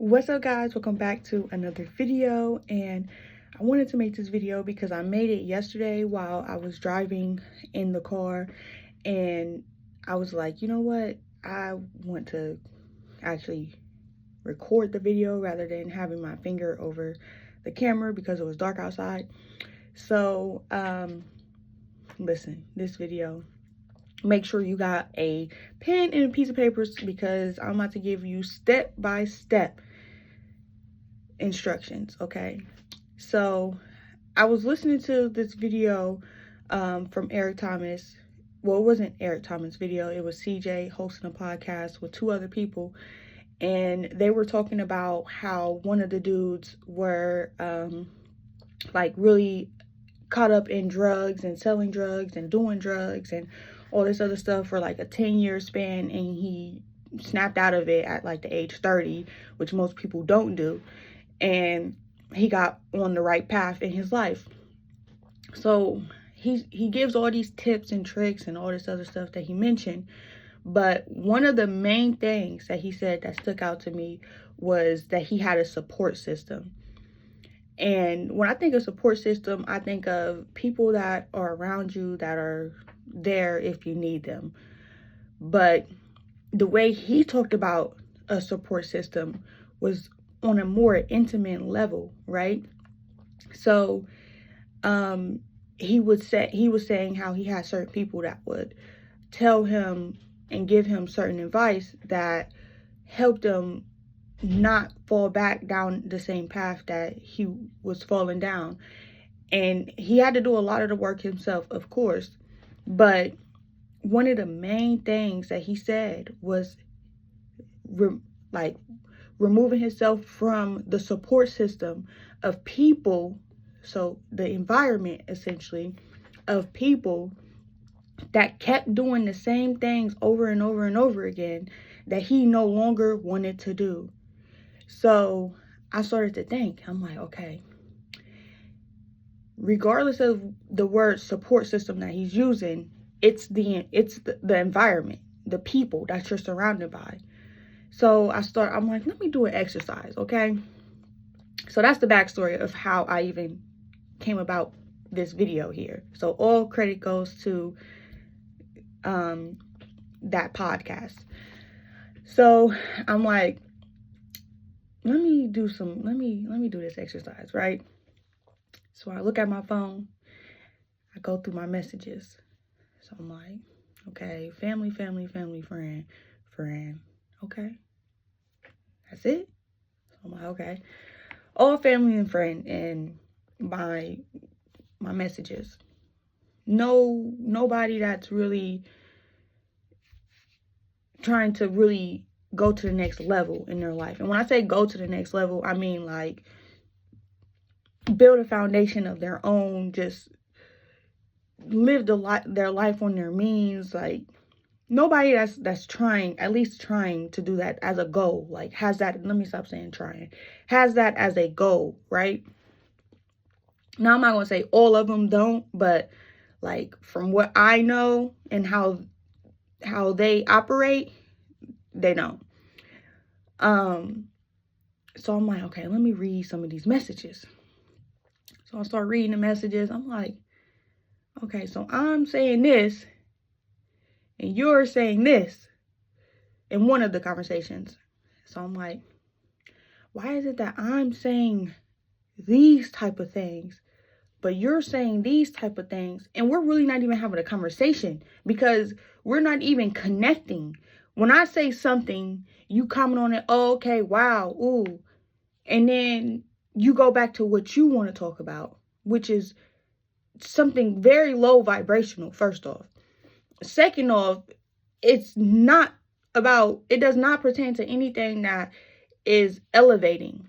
What's up, guys? Welcome back to another video. And I wanted to make this video because I made it yesterday while I was driving in the car, and I was like, you know what, I want to actually record the video rather than having my finger over the camera because it was dark outside. So listen, this video, make sure you got a pen and a piece of paper because I'm about to give you step-by-step instructions. Okay, so I was listening to this video from Eric Thomas. Well, it wasn't Eric Thomas' video, it was CJ hosting a podcast with two other people, and they were talking about how one of the dudes were like really caught up in drugs and selling drugs and doing drugs and all this other stuff for like a 10-year span, and he snapped out of it at like the age 30, which most people don't do, and he got on the right path in his life. So he gives all these tips and tricks and all this other stuff that he mentioned, but one of the main things that he said that stuck out to me was that he had a support system. And when I think of support system, I think of people that are around you that are there if you need them. But the way he talked about a support system was on a more intimate level, right? So he was saying how he had certain people that would tell him and give him certain advice that helped him not fall back down the same path that he was falling down. And he had to do a lot of the work himself, of course, but one of the main things that he said was removing himself from the support system of people, so the environment essentially of people that kept doing the same things over and over and over again that he no longer wanted to do. So I started to think, I'm like, okay, regardless of the word support system that he's using, it's the environment, the people that you're surrounded by. So I'm like, let me do an exercise, okay? So that's the backstory of how I even came about this video here. So all credit goes to that podcast. So I'm like, let me do this exercise, right? So I look at my phone, I go through my messages. So I'm like, okay, family, friend, okay, that's it. So I'm like, okay, all family and friend in my messages. Nobody that's really trying to really go to the next level in their life. And when I say go to the next level, I mean like build a foundation of their own, just live their life on their means. Like nobody that's at least trying to do that as a goal, like has that, let me stop saying trying, has that as a goal, right? Now I'm not gonna say all of them don't, but like from what I know and how they operate, they don't. So I'm like, okay, let me read some of these messages. So I start reading the messages. I'm like, okay, so I'm saying this and you're saying this in one of the conversations. So I'm like, why is it that I'm saying these type of things, but you're saying these type of things, and we're really not even having a conversation because we're not even connecting. When I say something, you comment on it, oh, okay, wow, ooh, and then you go back to what you want to talk about, which is something very low vibrational, first off. Second off, it does not pertain to anything that is elevating.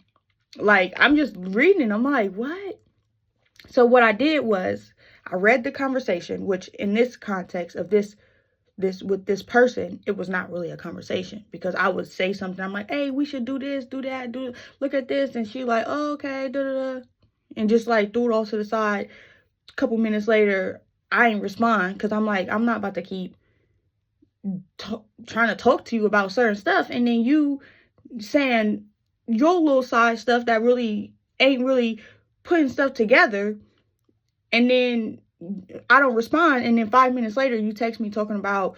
Like, I'm just reading and I'm like, what? So what I did was I read the conversation, which in this context of this with this person, it was not really a conversation because I would say something. I'm like, hey, we should do this, do that, look at this. And she like, oh, okay, and just like threw it all to the side. A couple minutes later, I ain't respond because I'm like, I'm not about to keep trying to talk to you about certain stuff. And then you saying your little side stuff that really ain't really putting stuff together, and then I don't respond, and then 5 minutes later you text me talking about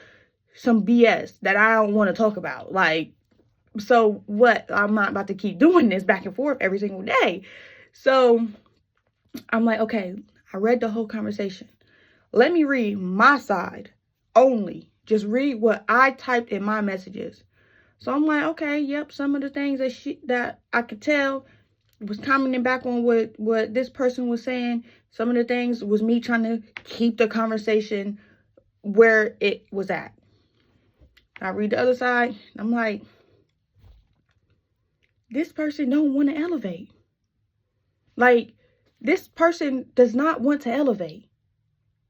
some BS that I don't want to talk about. Like, so what? I'm not about to keep doing this back and forth every single day. So I'm like, okay, I read the whole conversation. Let me read my side only. Just read what I typed in my messages. So I'm like, okay, yep, some of the things that I could tell was commenting back on what this person was saying. Some of the things was me trying to keep the conversation where it was at. I read the other side. I'm like, this person don't want to elevate. Like, this person does not want to elevate.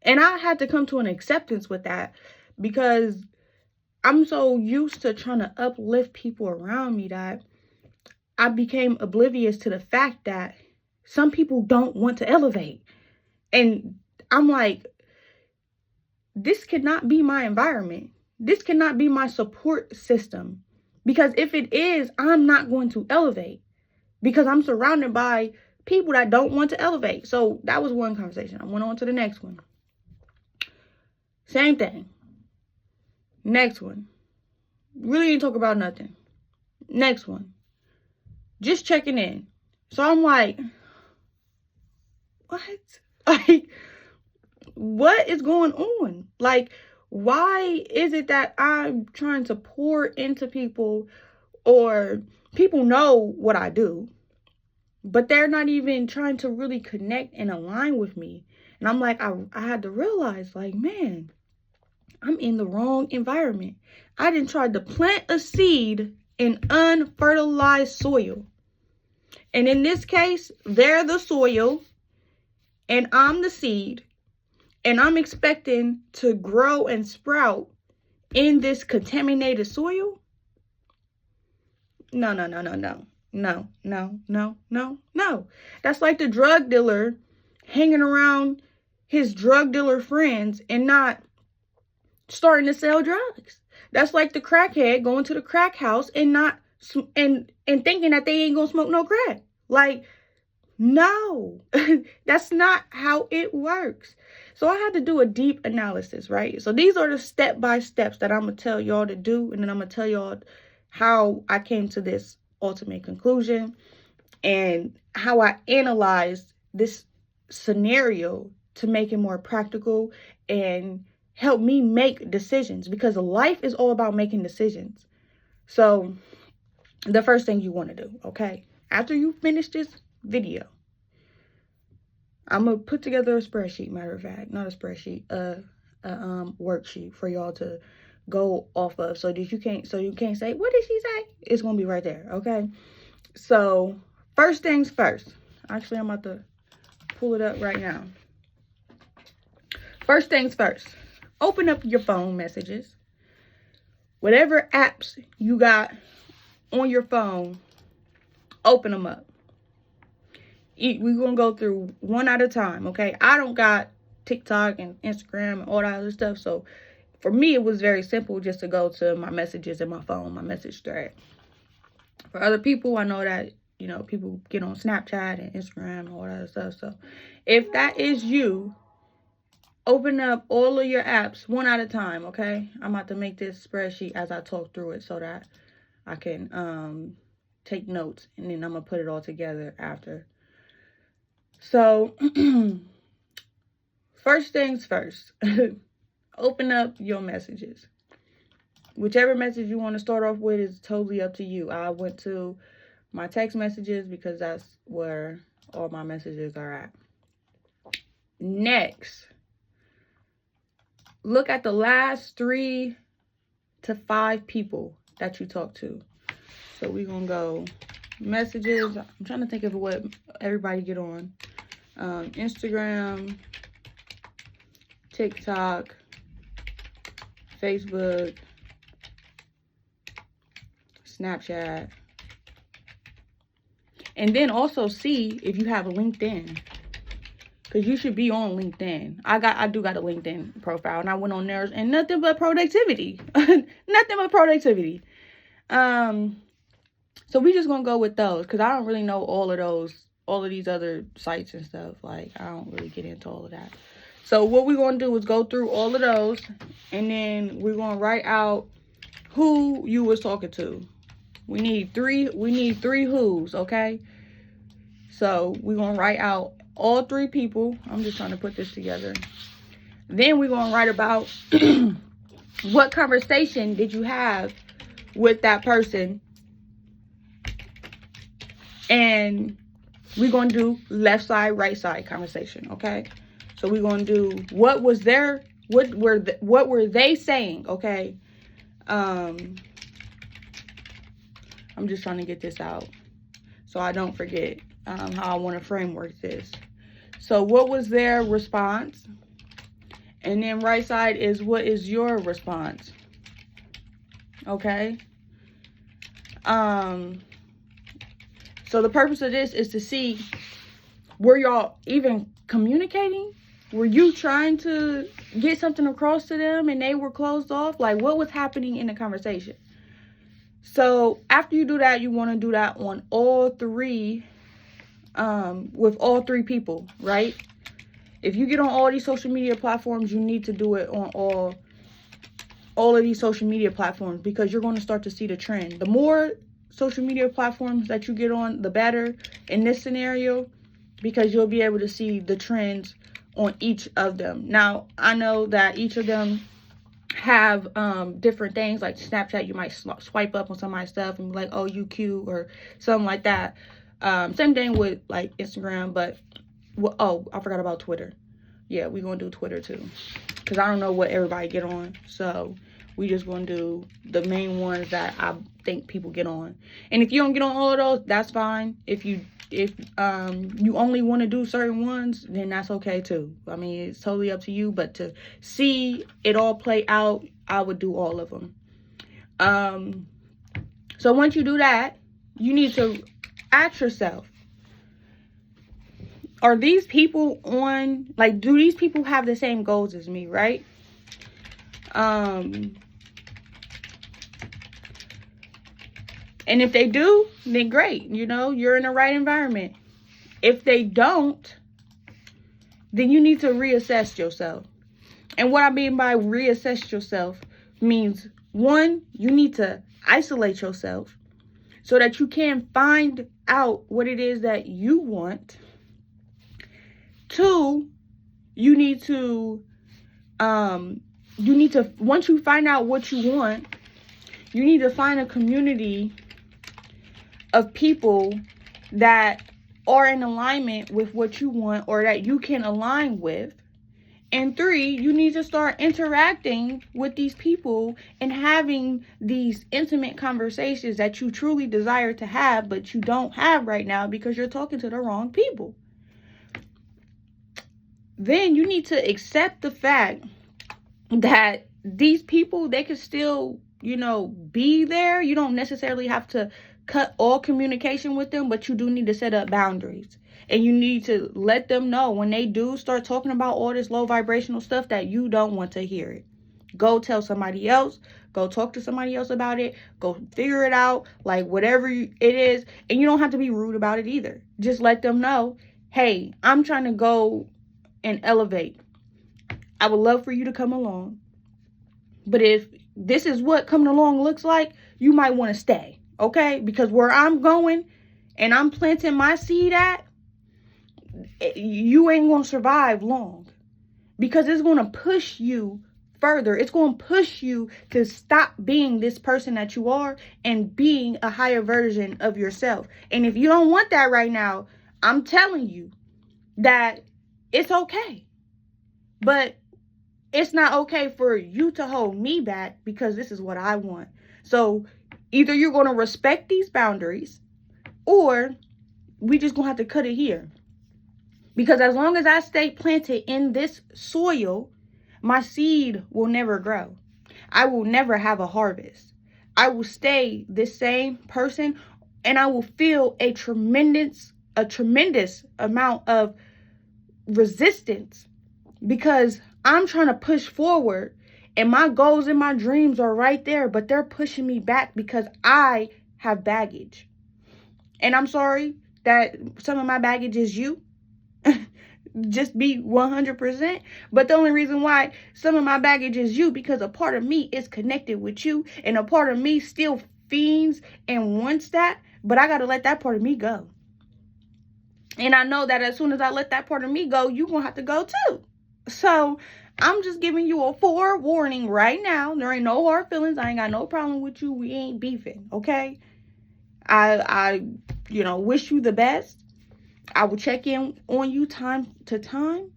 And I had to come to an acceptance with that, because I'm so used to trying to uplift people around me that I became oblivious to the fact that some people don't want to elevate. And I'm like, this cannot be my environment. This cannot be my support system. Because if it is, I'm not going to elevate, because I'm surrounded by people that don't want to elevate. So that was one conversation. I went on to the next one. Same thing. Next one. Really didn't talk about nothing. Next one. Just checking in. So I'm like, what? Like, what is going on? Like, why is it that I'm trying to pour into people, or people know what I do, but they're not even trying to really connect and align with me? And I'm like, I had to realize, like, man, I'm in the wrong environment. I didn't try to plant a seed in unfertilized soil. And in this case, they're the soil and I'm the seed. And I'm expecting to grow and sprout in this contaminated soil? No. That's like the drug dealer hanging around his drug dealer friends and not starting to sell drugs. That's like the crackhead going to the crack house and not and thinking that they ain't gonna smoke no crack. Like, no, that's not how it works. So I had to do a deep analysis, right? So these are the step-by-steps that I'm gonna tell y'all to do, and then I'm gonna tell y'all how I came to this ultimate conclusion and how I analyzed this scenario to make it more practical and help me make decisions, because life is all about making decisions. So the first thing you want to do, okay, after you finish this video, I'm gonna put together a spreadsheet, matter of fact, not a spreadsheet, a worksheet for y'all to go off of, so you can't say, what did she say? It's gonna be right there, okay? So first things first. Actually, I'm about to pull it up right now. First things first. Open up your phone messages. Whatever apps you got on your phone, open them up. We're going to go through one at a time, okay? I don't got TikTok and Instagram and all that other stuff. So for me, it was very simple just to go to my messages in my phone, my message thread. For other people, I know that, you know, people get on Snapchat and Instagram and all that other stuff. So if that is you, open up all of your apps one at a time, okay? I'm about to make this spreadsheet as I talk through it so that I can take notes, and then I'm going to put it all together after. So, first things first, open up your messages. Whichever message you want to start off with is totally up to you. I went to my text messages because that's where all my messages are at. Next, look at the last 3 to 5 people that you talk to. So we're going to go messages. I'm trying to think of what everybody get on. Instagram, TikTok, Facebook, Snapchat. And then also see if you have a LinkedIn, because you should be on LinkedIn. I do got a LinkedIn profile, and I went on there and nothing but productivity. Nothing but productivity. So we just gonna go with those, because I don't really know all of these other sites and stuff. Like, I don't really get into all of that. So what we're gonna do is go through all of those, and then we're gonna write out who you was talking to. We need three who's, okay? So we're gonna write out all 3 people. I'm just trying to put this together. Then we're gonna write about what conversation did you have with that person. And we're going to do left side, right side conversation, okay? So we're going to do what were they saying, okay? I'm just trying to get this out so I don't forget how I want to framework this. So what was their response? And then right side is what is your response? Okay? So the purpose of this is to see, were y'all even communicating? Were you trying to get something across to them and they were closed off? Like, what was happening in the conversation? So after you do that, you want to do that on all 3, with all 3 people, right? If you get on all these social media platforms, you need to do it on all of these social media platforms, because you're going to start to see the trend. The more social media platforms that you get on, the better in this scenario, because you'll be able to see the trends on each of them. Now, I know that each of them have different things. Like Snapchat, you might swipe up on somebody's stuff and be like, oh, you cute, or something like that. Same thing with like Instagram, but oh, I forgot about Twitter. Yeah, we're gonna do Twitter too, because I don't know what everybody get on. So we just gonna do the main ones that I think people get on. And if you don't get on all of those, that's fine. If you only want to do certain ones, then that's okay too. I mean, it's totally up to you. But to see it all play out, I would do all of them. So once you do that, you need to ask yourself, are these people on, like, do these people have the same goals as me, right? And if they do, then great. You know, you're in the right environment. If they don't, then you need to reassess yourself. And what I mean by reassess yourself means, 1, you need to isolate yourself so that you can find out what it is that you want. 2, you need to, once you find out what you want, you need to find a community of people that are in alignment with what you want, or that you can align with. And 3, you need to start interacting with these people and having these intimate conversations that you truly desire to have, but you don't have right now because you're talking to the wrong people. Then you need to accept the fact that these people, they can still, you know, be there. You don't necessarily have to cut all communication with them, but you do need to set up boundaries. And you need to let them know when they do start talking about all this low vibrational stuff that you don't want to hear it. Go tell somebody else. Go talk to somebody else about it. Go figure it out, like whatever it is. And you don't have to be rude about it either. Just let them know, hey, I'm trying to go and elevate. I would love for you to come along. But if this is what coming along looks like, you might want to stay, okay? Because where I'm going and I'm planting my seed at, you ain't going to survive long. Because it's going to push you further. It's going to push you to stop being this person that you are and being a higher version of yourself. And if you don't want that right now, I'm telling you that it's okay. But it's not okay for you to hold me back, because this is what I want. So either you're going to respect these boundaries, or we just going to have to cut it here. Because as long as I stay planted in this soil, my seed will never grow. I will never have a harvest. I will stay the same person, and I will feel a tremendous amount of resistance, because I'm trying to push forward and my goals and my dreams are right there, but they're pushing me back because I have baggage. And I'm sorry that some of my baggage is you. Just be 100%. But the only reason why some of my baggage is you, because a part of me is connected with you, and a part of me still fiends and wants that, but I got to let that part of me go. And I know that as soon as I let that part of me go, you're going to have to go too. So I'm just giving you a forewarning right now. There ain't no hard feelings. I ain't got no problem with you. We ain't beefing, okay? I wish you the best. I will check in on you time to time.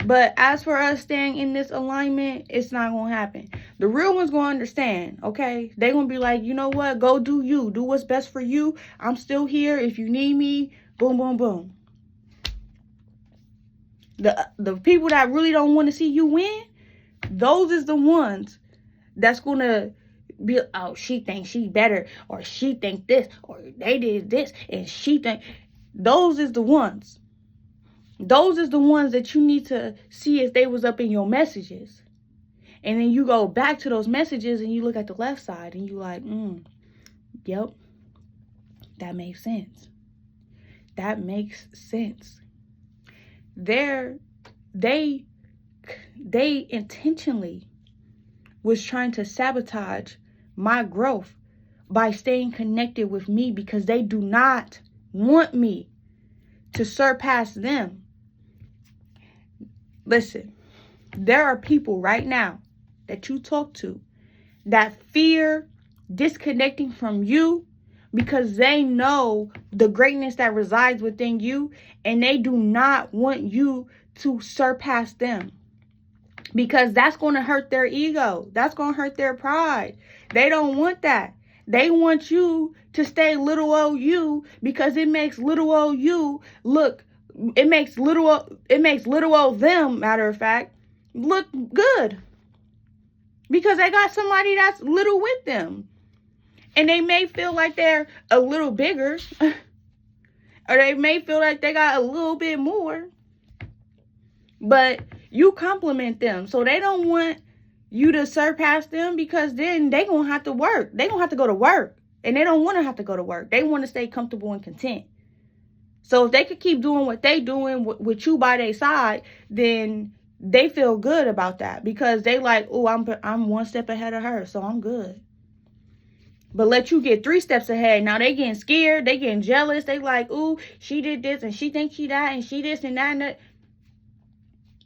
But as for us staying in this alignment, it's not going to happen. The real ones going to understand, okay? They're going to be like, you know what? Go do you. Do what's best for you. I'm still here. If you need me, boom, boom, boom. The people that really don't want to see you win, those is the ones that's going to be, oh, she thinks she better, or she think this, or they did this, and she think. Those is the ones. Those is the ones that you need to see if they was up in your messages. And then you go back to those messages and you look at the left side and you like, yep, that makes sense. That makes sense. They intentionally was trying to sabotage my growth by staying connected with me, because they do not want me to surpass them. Listen, there are people right now that you talk to that fear disconnecting from you because they know the greatness that resides within you, and they do not want you to surpass them, because that's going to hurt their ego. That's going to hurt their pride. They don't want that. They want you to stay little old you, because it makes little old you look, it makes little old them, matter of fact, look good. Because they got somebody that's little with them. And they may feel like they're a little bigger, or they may feel like they got a little bit more, but you compliment them. So they don't want you to surpass them, because then they going to have to work. They going to have to go to work. And they don't want to have to go to work. They want to stay comfortable and content. So if they could keep doing what they doing with you by their side, then they feel good about that, because they like, oh, I'm one step ahead of her, so I'm good. But let you get 3 steps ahead. Now they getting scared. They getting jealous. They like, ooh, she did this and she thinks she that and she this and that and that.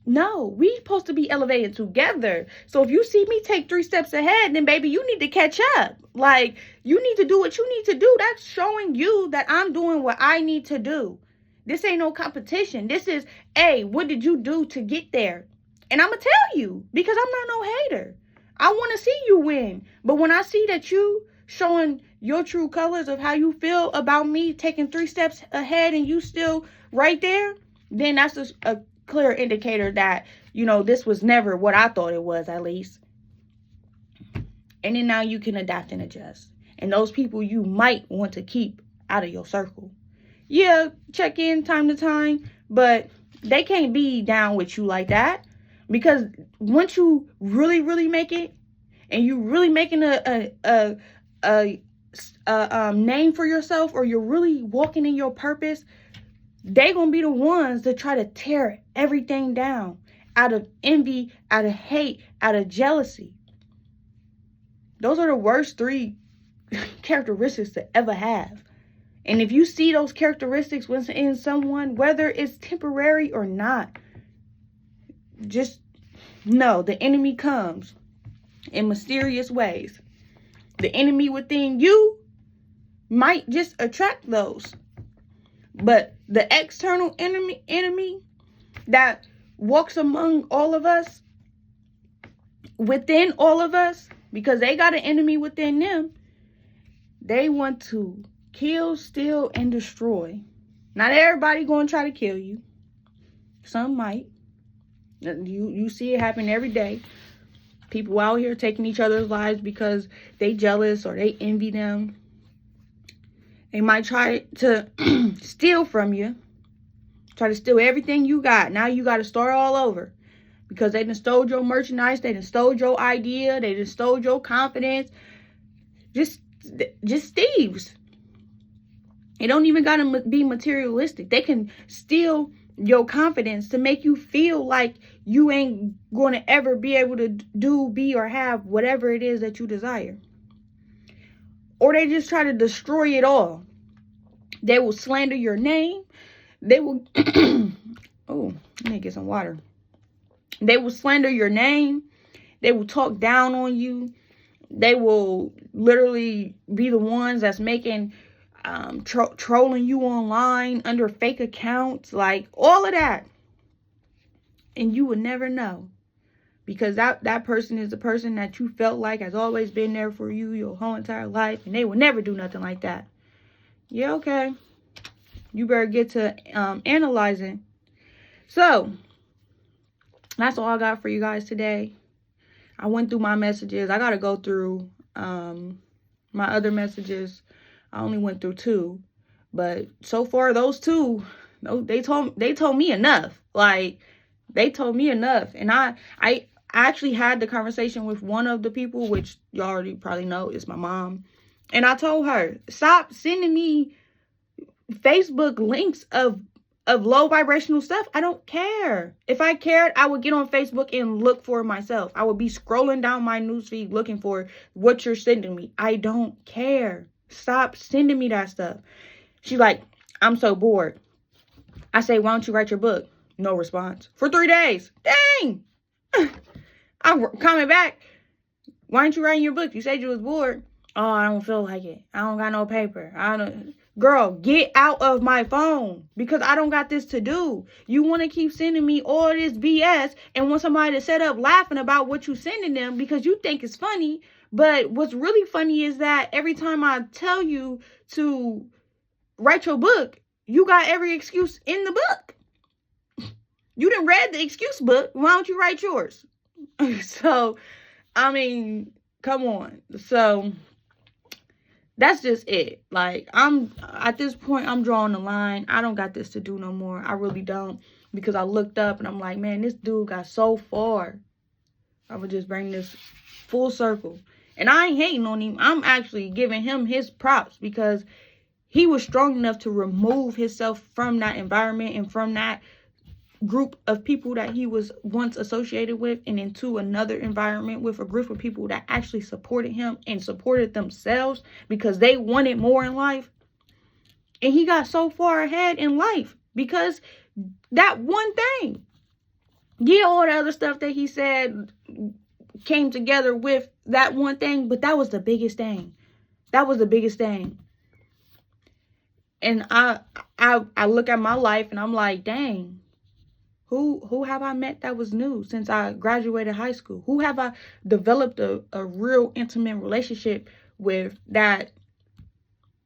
No, we supposed to be elevating together. So if you see me take 3 steps ahead, then baby, you need to catch up. Like, you need to do what you need to do. That's showing you that I'm doing what I need to do. This ain't no competition. This is, hey, what did you do to get there? And I'm going to tell you, because I'm not no hater. I want to see you win. But when I see that you showing your true colors of how you feel about me taking 3 steps ahead and you still right there, then that's a clear indicator that, this was never what I thought it was, at least. And then now you can adapt and adjust. And those people you might want to keep out of your circle. Yeah, check in time to time, but they can't be down with you like that. Because once you really, really make it, and you really making a name for yourself, or you're really walking in your purpose, they gonna be the ones that try to tear everything down out of envy, out of hate, out of jealousy. Those are the worst 3 characteristics to ever have. And if you see those characteristics in someone, whether it's temporary or not, just know the enemy comes in mysterious ways. The enemy within you might just attract those. But the external enemy that walks among all of us, within all of us, because they got an enemy within them, they want to kill, steal, and destroy. Not everybody going to try to kill you. Some might. You see it happen every day. People out here taking each other's lives because they jealous or they envy them. They might try to steal from you. Try to steal everything you got. Now you got to start all over. Because they done stole your merchandise. They done stole your idea. They done stole your confidence. Just thieves. It don't even gotta be materialistic. They can steal your confidence to make you feel like you ain't gonna ever be able to do, be, or have whatever it is that you desire. Or they just try to destroy it all. They will slander your name. They will oh, let me get some water. They will slander your name. They will talk down on you. They will literally be the ones that's making trolling you online under fake accounts, like all of that. And you would never know, because that person is the person that you felt like has always been there for you your whole entire life, and they will never do nothing like that. Yeah, okay. You better get to analyzing. So that's all I got for you guys today. I went through my messages. I gotta go through my other messages. I only went through 2, but so far those 2, they told me enough. Like, they told me enough. And I actually had the conversation with one of the people, which you already probably know is my mom. And I told her, stop sending me Facebook links of low vibrational stuff. I don't care. If I cared, I would get on Facebook and look for it myself. I would be scrolling down my newsfeed looking for what you're sending me. I don't care. Stop sending me that stuff. She's like, I'm so bored. I say, why don't you write your book? No response. For 3 days. Dang. I'm coming back. Why aren't you writing your book? You said you was bored. Oh, I don't feel like it. I don't got no paper. Girl, get out of my phone, because I don't got this to do. You want to keep sending me all this BS and want somebody to set up laughing about what you sending them because you think it's funny. But what's really funny is that every time I tell you to write your book, you got every excuse in the book. You done read the excuse book. Why don't you write yours? So, I mean, come on. So that's just it. Like, I'm at this point, I'm drawing the line. I don't got this to do no more. I really don't, because I looked up and I'm like, man, this dude got so far. I would just bring this full circle. And I ain't hating on him. I'm actually giving him his props, because he was strong enough to remove himself from that environment and from that group of people that he was once associated with, and into another environment with a group of people that actually supported him and supported themselves because they wanted more in life. And he got so far ahead in life because that one thing. Yeah, all the other stuff that he said came together with that one thing, but that was the biggest thing. That was the biggest thing. And I look at my life and I'm like, dang. Who have I met that was new since I graduated high school? Who have I developed a real intimate relationship with that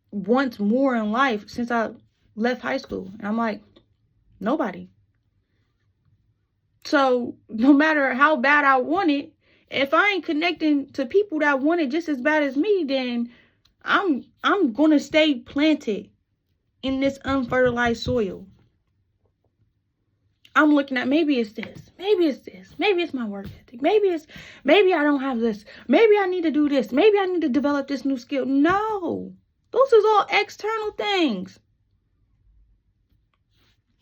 wants more in life since I left high school? And I'm like, nobody. So no matter how bad I want it, if I ain't connecting to people that want it just as bad as me, then I'm gonna stay planted in this unfertilized soil. I'm looking at, maybe it's this, maybe it's this, maybe it's my work ethic, maybe I don't have this, maybe I need to do this, maybe I need to develop this new skill. No, those is all external things.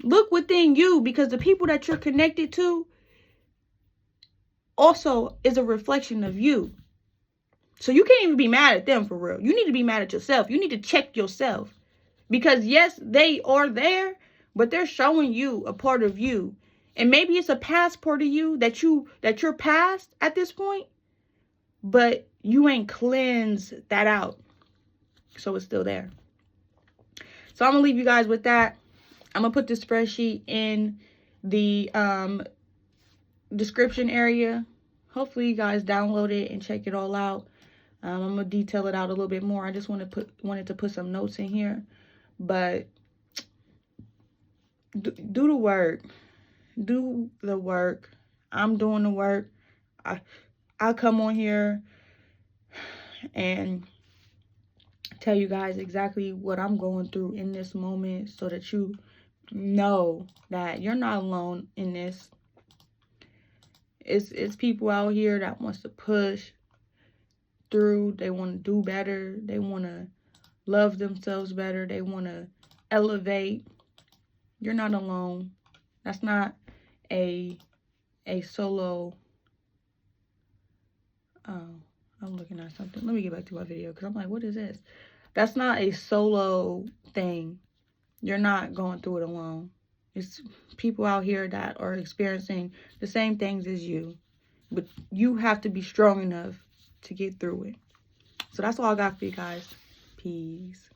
Look within you, because the people that you're connected to also is a reflection of you. So you can't even be mad at them for real. You need to be mad at yourself. You need to check yourself, because yes, they are there, but they're showing you a part of you. And maybe it's a past part of you that you're past at this point, but you ain't cleansed that out. So it's still there. So I'm going to leave you guys with that. I'm going to put this spreadsheet in the description area. Hopefully you guys download it and check it all out. I'm going to detail it out a little bit more. I just wanted to put some notes in here. But do the work. Do the work. I'm doing the work. I'll come on here and tell you guys exactly what I'm going through in this moment, so that you know that you're not alone in this. It's people out here that wants to push through. They want to do better. They want to love themselves better. They want to elevate. You're not alone. That's not a solo. Oh, I'm looking at something. Let me get back to my video because I'm like, what is this? That's not a solo thing. You're not going through it alone. It's people out here that are experiencing the same things as you. But you have to be strong enough to get through it. So that's all I got for you guys. Peace.